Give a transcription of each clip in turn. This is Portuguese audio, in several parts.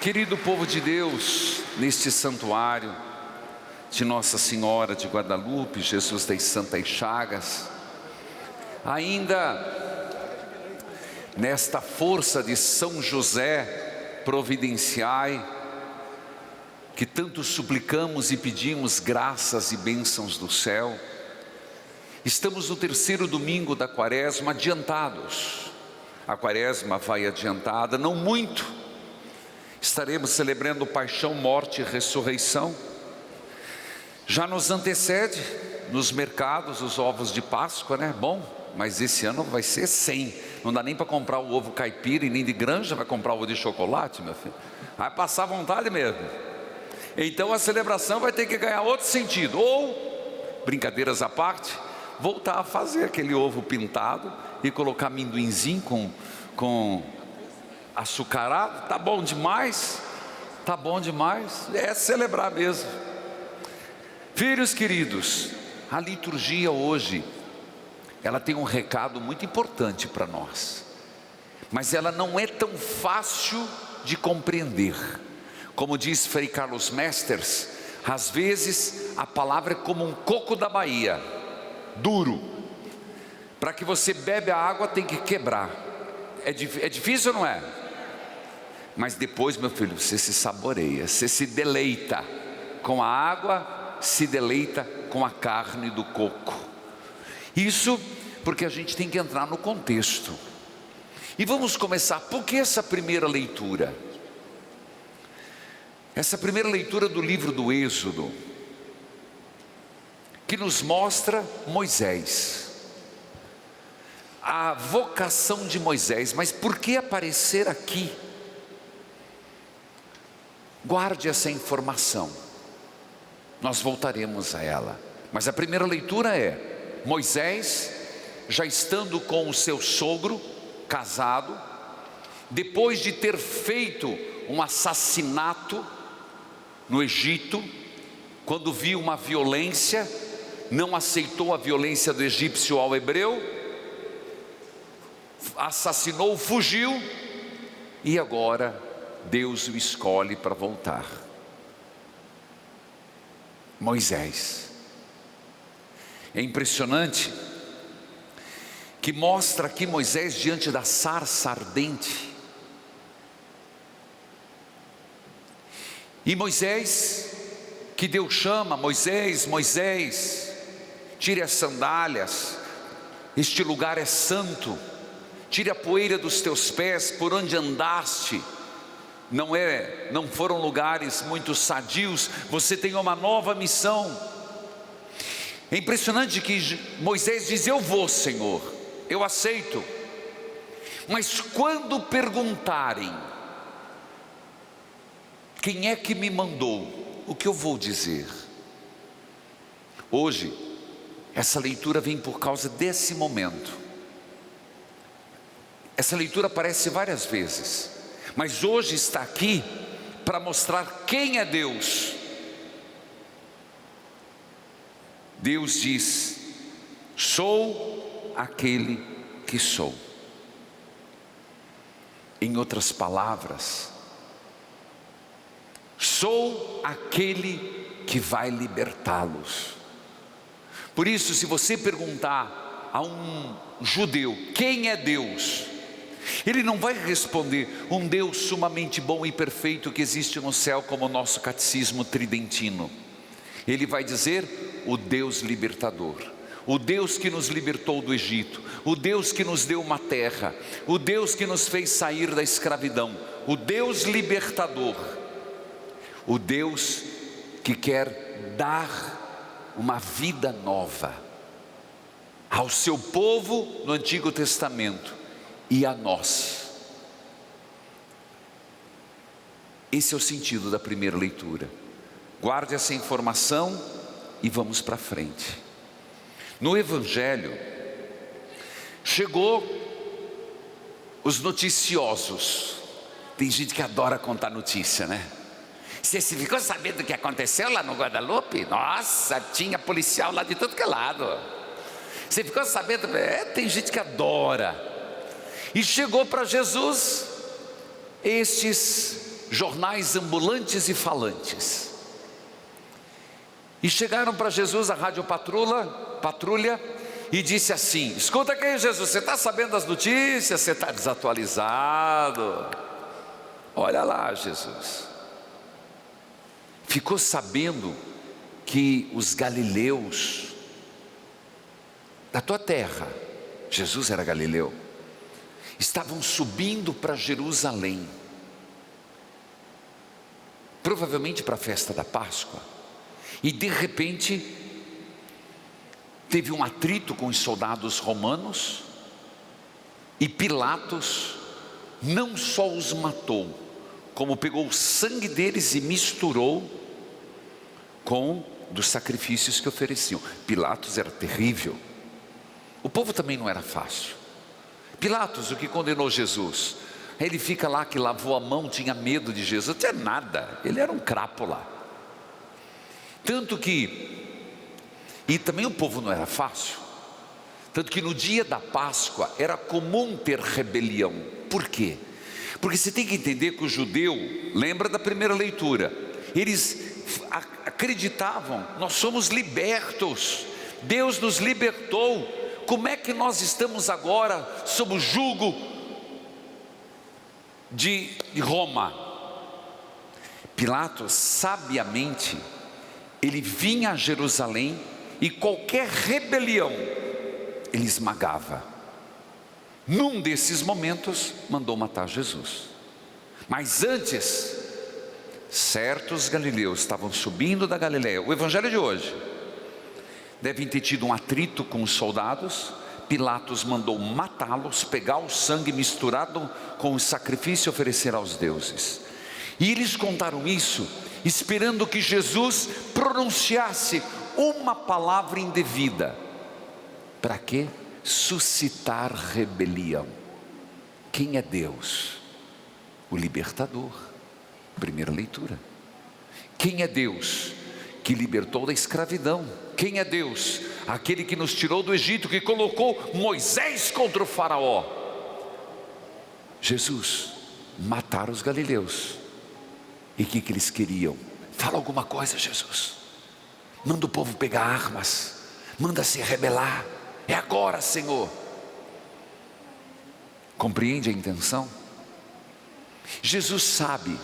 Querido povo de Deus, neste santuário de Nossa Senhora de Guadalupe, Jesus das Santas Chagas, ainda nesta força de São José, providenciai, que tanto suplicamos e pedimos graças e bênçãos do céu. Estamos no terceiro domingo da quaresma, adiantados. A quaresma vai adiantada, não muito. Estaremos celebrando paixão, morte e ressurreição. Já nos antecede nos mercados os ovos de Páscoa, né? Bom, mas esse ano vai ser 100. Não dá nem para comprar o ovo caipira e nem de granja, vai comprar o ovo de chocolate, meu filho. Vai passar vontade mesmo. Então a celebração vai ter que ganhar outro sentido. Ou, brincadeiras à parte, voltar a fazer aquele ovo pintado e colocar amendoinzinho com açucarado. Tá bom demais, tá bom demais. É celebrar mesmo. Filhos queridos, a liturgia hoje, ela tem um recado muito importante para nós, mas ela não é tão fácil de compreender. Como diz Frei Carlos Mesters, às vezes a palavra é como um coco da Bahia, duro. Para que você bebe a água tem que quebrar. É difícil, não é? Mas depois, meu filho, você se saboreia, você se deleita com a água, se deleita com a carne do coco. Isso porque a gente tem que entrar no contexto. E vamos começar. Por que essa primeira leitura? Essa primeira leitura do livro do Êxodo, que nos mostra Moisés, a vocação de Moisés. Mas por que aparecer aqui? Guarde essa informação, nós voltaremos a ela. Mas a primeira leitura é Moisés, já estando com o seu sogro, casado, depois de ter feito um assassinato no Egito, quando viu uma violência, não aceitou a violência do egípcio ao hebreu, assassinou, fugiu, e agora Deus o escolhe para voltar. Moisés. É impressionante que mostra aqui Moisés diante da sarça ardente. E Moisés, que Deus chama: Moisés, Moisés, tire as sandálias, este lugar é santo, tire a poeira dos teus pés, por onde andaste não foram lugares muito sadios, você tem uma nova missão. É impressionante que Moisés diz: eu vou, Senhor, eu aceito. Mas quando perguntarem quem é que me mandou, o que eu vou dizer? Hoje essa leitura vem por causa desse momento. Essa leitura aparece várias vezes, mas hoje está aqui para mostrar quem é Deus. Deus diz: sou aquele que sou. Em outras palavras, sou aquele que vai libertá-los. Por isso, se você perguntar a um judeu quem é Deus, ele não vai responder um Deus sumamente bom e perfeito que existe no céu, como o nosso catecismo tridentino. Ele vai dizer: o Deus libertador, o Deus que nos libertou do Egito, o Deus que nos deu uma terra, o Deus que nos fez sair da escravidão, o Deus libertador, o Deus que quer dar uma vida nova ao seu povo no Antigo Testamento e a nós. Esse é o sentido da primeira leitura. Guarde essa informação e vamos para frente. No Evangelho, chegou os noticiosos. Tem gente que adora contar notícia, né? Você se ficou sabendo do que aconteceu lá no Guadalupe? Nossa, tinha policial lá de tudo que é lado. Você ficou sabendo? Tem gente que adora. E chegou para Jesus estes jornais ambulantes e falantes. E chegaram para Jesus, a rádio patrulha, e disse assim: escuta aqui, Jesus, você está sabendo das notícias? Você está desatualizado. Olha lá, Jesus. Ficou sabendo que os galileus da tua terra, Jesus era galileu, estavam subindo para Jerusalém, provavelmente para a festa da Páscoa. E de repente teve um atrito com os soldados romanos, e Pilatos não só os matou, como pegou o sangue deles e misturou com dos sacrifícios que ofereciam. Pilatos era terrível. O povo também não era fácil. Pilatos, o que condenou Jesus, ele fica lá que lavou a mão, tinha medo de Jesus, não tinha nada, ele era um crápula. Tanto que, e também o povo não era fácil, tanto que no dia da Páscoa era comum ter rebelião. Por quê? Porque você tem que entender que o judeu, lembra da primeira leitura, eles acreditavam, nós somos libertos, Deus nos libertou, como é que nós estamos agora sob o jugo de Roma? Pilatos, sabiamente, ele vinha a Jerusalém e qualquer rebelião ele esmagava. Num desses momentos mandou matar Jesus. Mas antes, certos galileus estavam subindo da Galileia. O evangelho de hoje devem ter tido um atrito com os soldados. Pilatos mandou matá-los, pegar o sangue misturado com o sacrifício e oferecer aos deuses. E eles contaram isso esperando que Jesus pronunciasse uma palavra indevida. Para quê? Suscitar rebelião. Quem é Deus? O libertador. Primeira leitura. Quem é Deus? Que libertou da escravidão. Quem é Deus? Aquele que nos tirou do Egito, que colocou Moisés contra o faraó. Jesus. Mataram os galileus. E o que eles queriam? Fala alguma coisa, Jesus. Manda o povo pegar armas, manda se rebelar. É agora, Senhor. Compreende a intenção? Jesus sabe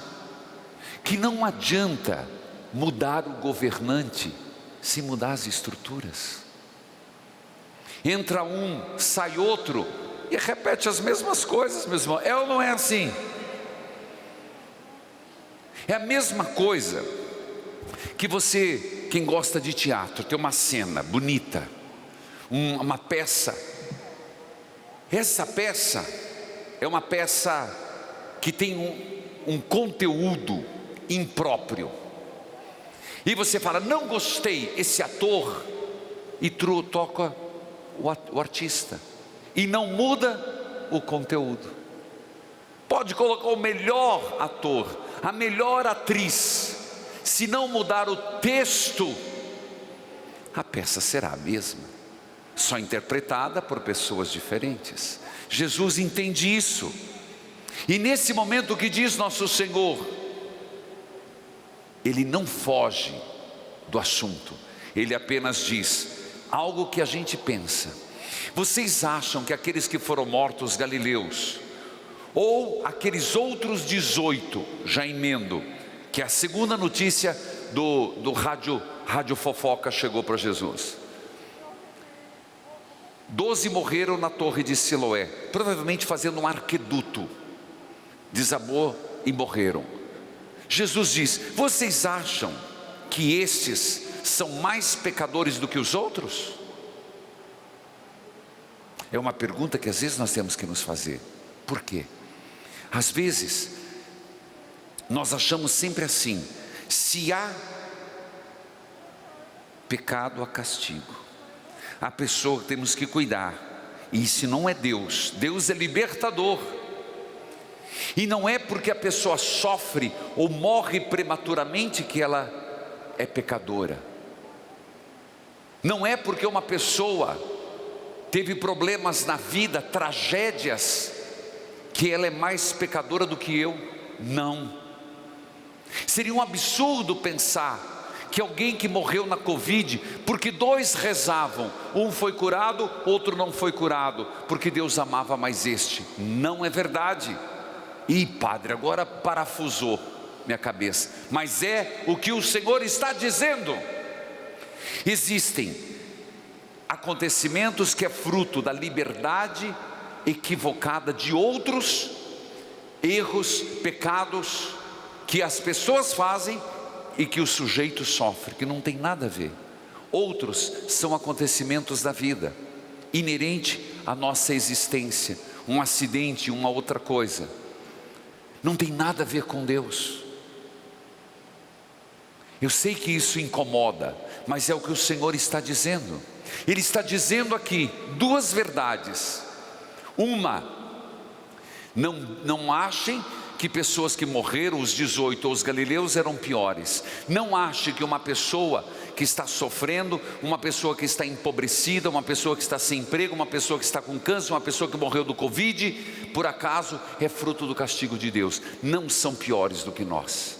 que não adianta mudar o governante se mudar as estruturas. Entra um, sai outro e repete as mesmas coisas, meu irmão. É ou não é assim? É a mesma coisa que você, quem gosta de teatro, tem uma cena bonita, uma peça. Essa peça é uma peça que tem um conteúdo impróprio. E você fala, não gostei, esse ator, e toca o artista. E não muda o conteúdo. Pode colocar o melhor ator, a melhor atriz, se não mudar o texto, a peça será a mesma, só interpretada por pessoas diferentes. Jesus entende isso, e nesse momento o que diz nosso Senhor, Ele não foge do assunto, Ele apenas diz algo que a gente pensa. Vocês acham que aqueles que foram mortos galileus, ou aqueles outros 18, já emendo, que a segunda notícia do rádio fofoca chegou para Jesus. 12 morreram na torre de Siloé, provavelmente fazendo um arqueduto, desabou e morreram. Jesus diz, vocês acham que estes são mais pecadores do que os outros? É uma pergunta que às vezes nós temos que nos fazer. Por quê? Às vezes nós achamos sempre assim, se há pecado, há castigo, a pessoa que temos que cuidar. E se não é Deus, Deus é libertador. E não é porque a pessoa sofre ou morre prematuramente que ela é pecadora. Não é porque uma pessoa teve problemas na vida, tragédias, que ela é mais pecadora do que eu. Não. Seria um absurdo pensar que alguém que morreu na Covid, porque 2 rezavam, um foi curado, outro não foi curado, porque Deus amava mais este. Não é verdade. Ih, padre, agora parafusou minha cabeça. Mas é o que o Senhor está dizendo. Existem acontecimentos que é fruto da liberdade equivocada de outros, erros, pecados que as pessoas fazem e que o sujeito sofre, que não tem nada a ver. Outros são acontecimentos da vida, inerente à nossa existência, um acidente, uma outra coisa, não tem nada a ver com Deus. Eu sei que isso incomoda, mas é o que o Senhor está dizendo. Ele está dizendo aqui 2 verdades. Uma, não achem que pessoas que morreram, os 18 ou os galileus, eram piores. Não ache que uma pessoa que está sofrendo, uma pessoa que está empobrecida, uma pessoa que está sem emprego, uma pessoa que está com câncer, uma pessoa que morreu do Covid, por acaso é fruto do castigo de Deus. Não são piores do que nós.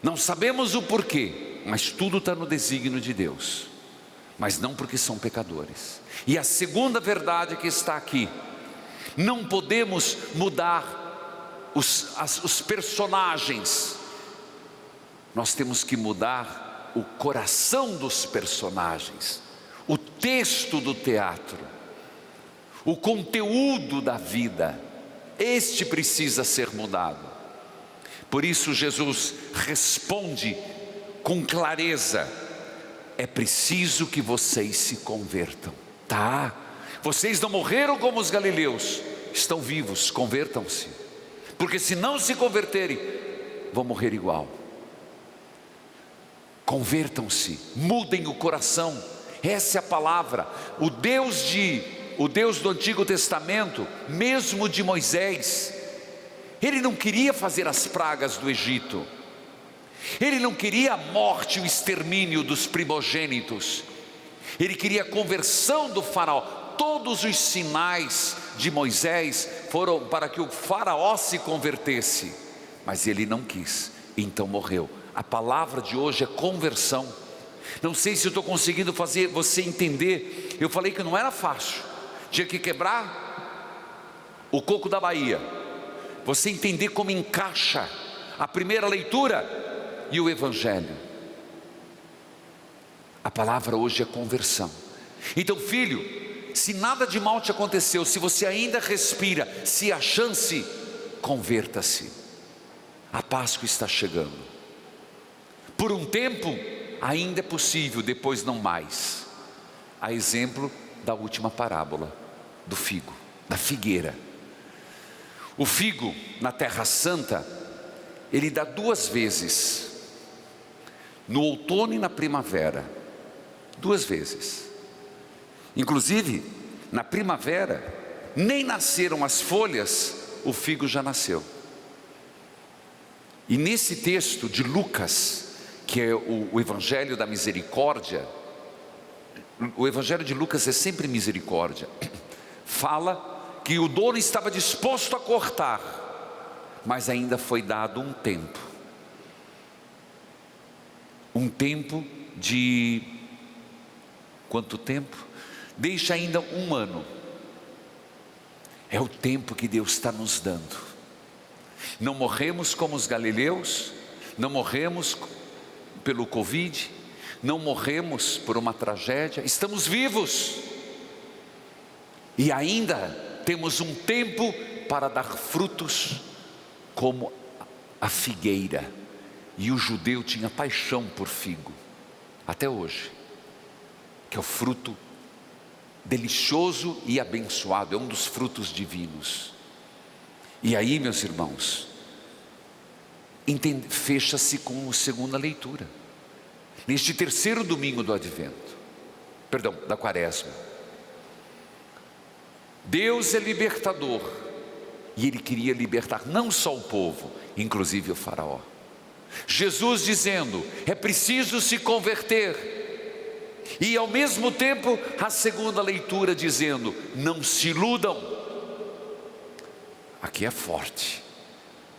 Não sabemos o porquê, mas tudo está no desígnio de Deus. Mas não porque são pecadores. E a segunda verdade que está aqui: não podemos mudar os personagens, nós temos que mudar o coração dos personagens, o texto do teatro, o conteúdo da vida. Este precisa ser mudado. Por isso Jesus responde com clareza: é preciso que vocês se convertam. Tá, vocês não morreram como os galileus, estão vivos, convertam-se. Porque se não se converterem, vão morrer igual. Convertam-se, mudem o coração. Essa é a palavra. O Deus do Antigo Testamento, mesmo de Moisés, ele não queria fazer as pragas do Egito. Ele não queria a morte e o extermínio dos primogênitos. Ele queria a conversão do faraó. Todos os sinais de Moisés foram para que o faraó se convertesse, mas ele não quis, então morreu. A palavra de hoje é conversão. Não sei se eu estou conseguindo fazer você entender. Eu falei que não era fácil, tinha que quebrar o coco da Bahia, você entender como encaixa a primeira leitura e o Evangelho. A palavra hoje é conversão. Então, filho, se nada de mal te aconteceu, se você ainda respira, se há chance, converta-se. A Páscoa está chegando. Por um tempo ainda é possível, depois não mais. A exemplo da última parábola do figo, da figueira. O figo na Terra Santa, ele dá 2 vezes, no outono e na primavera, 2 vezes. Inclusive, na primavera, nem nasceram as folhas, o figo já nasceu. E nesse texto de Lucas, que é o Evangelho da Misericórdia, o Evangelho de Lucas é sempre misericórdia, fala que o dono estava disposto a cortar, mas ainda foi dado um tempo. Um tempo de... quanto tempo? Deixa ainda 1 ano. É o tempo que Deus está nos dando. Não morremos como os galileus, não morremos pelo Covid, não morremos por uma tragédia, estamos vivos. E ainda temos um tempo para dar frutos como a figueira. E o judeu tinha paixão por figo, até hoje, que é o fruto delicioso e abençoado, é um dos frutos divinos. E aí, meus irmãos, fecha-se com a segunda leitura, neste 3º domingo do Advento, da Quaresma. Deus é libertador, e Ele queria libertar não só o povo, inclusive o faraó. Jesus dizendo, é preciso se converter. E ao mesmo tempo, a segunda leitura dizendo, não se iludam. Aqui é forte.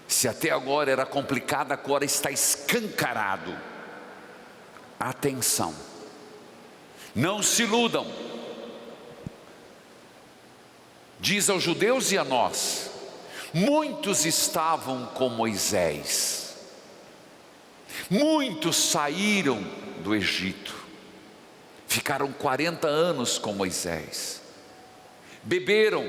Se até agora era complicado, agora está escancarado. Atenção, não se iludam. Diz aos judeus e a nós: muitos estavam com Moisés, muitos saíram do Egito, ficaram 40 anos com Moisés, beberam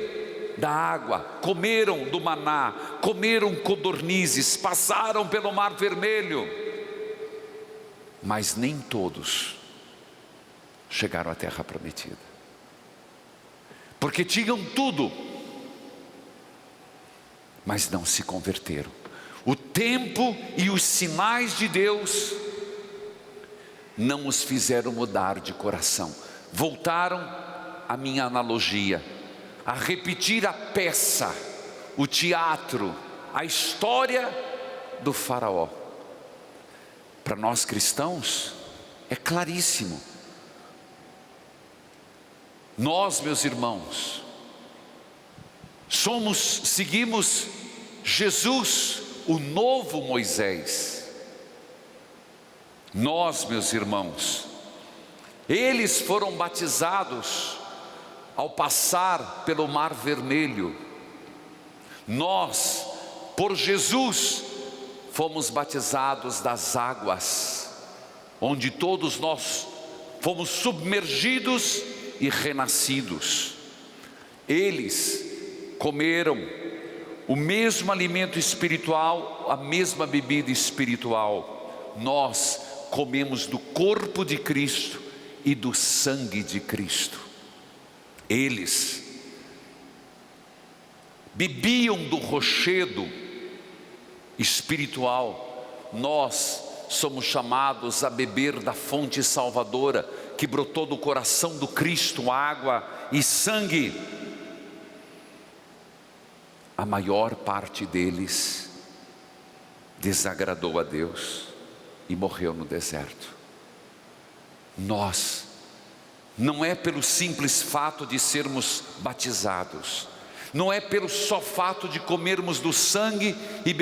da água, comeram do maná, comeram codornizes, passaram pelo Mar Vermelho, mas nem todos chegaram à terra prometida, porque tinham tudo, mas não se converteram. O tempo e os sinais de Deus não os fizeram mudar de coração. Voltaram à minha analogia, a repetir a peça, o teatro, a história do faraó. Para nós cristãos é claríssimo. Nós, meus irmãos, seguimos Jesus, o novo Moisés. Nós, meus irmãos, eles foram batizados ao passar pelo Mar Vermelho. Nós, por Jesus, fomos batizados das águas, onde todos nós fomos submergidos e renascidos. Eles comeram o mesmo alimento espiritual, a mesma bebida espiritual. Nós comemos do corpo de Cristo e do sangue de Cristo. Eles bebiam do rochedo espiritual. Nós somos chamados a beber da fonte salvadora que brotou do coração do Cristo, água e sangue. A maior parte deles desagradou a Deus e morreu no deserto. Nós, não é pelo simples fato de sermos batizados, não é pelo só fato de comermos do sangue e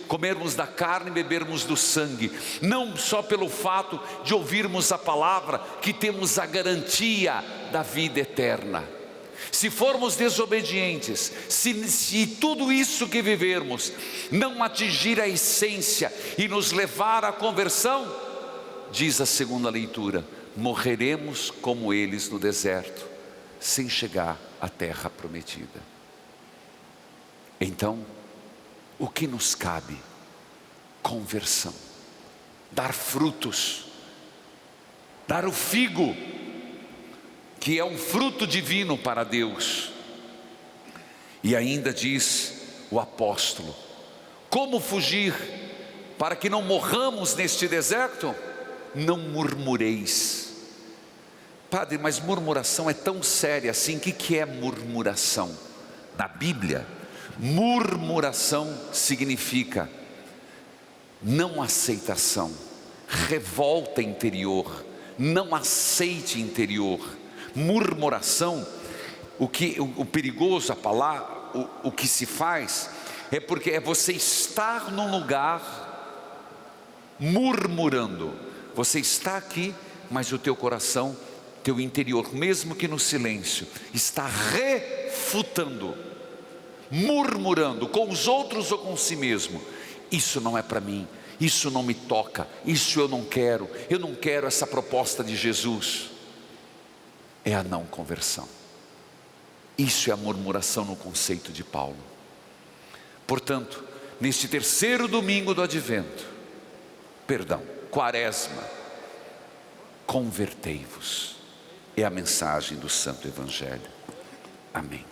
comermos da carne e bebermos do sangue, não só pelo fato de ouvirmos a palavra que temos a garantia da vida eterna. Se formos desobedientes, se tudo isso que vivermos não atingir a essência e nos levar à conversão, diz a segunda leitura, morreremos como eles no deserto, sem chegar à terra prometida. Então, o que nos cabe? Conversão, dar frutos, dar o figo, que é um fruto divino para Deus. E ainda diz o apóstolo, como fugir para que não morramos neste deserto? Não murmureis. Padre, mas murmuração é tão séria assim, o que é murmuração? Na Bíblia, murmuração significa não aceitação, revolta interior, não aceite interior. Murmuração, o perigoso, a palavra, o que se faz, é porque é você estar num lugar murmurando. Você está aqui, mas o teu coração, teu interior, mesmo que no silêncio, está refutando, murmurando com os outros ou com si mesmo. Isso não é para mim, isso não me toca, isso eu não quero essa proposta de Jesus. É a não conversão. Isso é a murmuração no conceito de Paulo. Portanto, neste terceiro domingo do advento, quaresma, convertei-vos, é a mensagem do Santo Evangelho. Amém.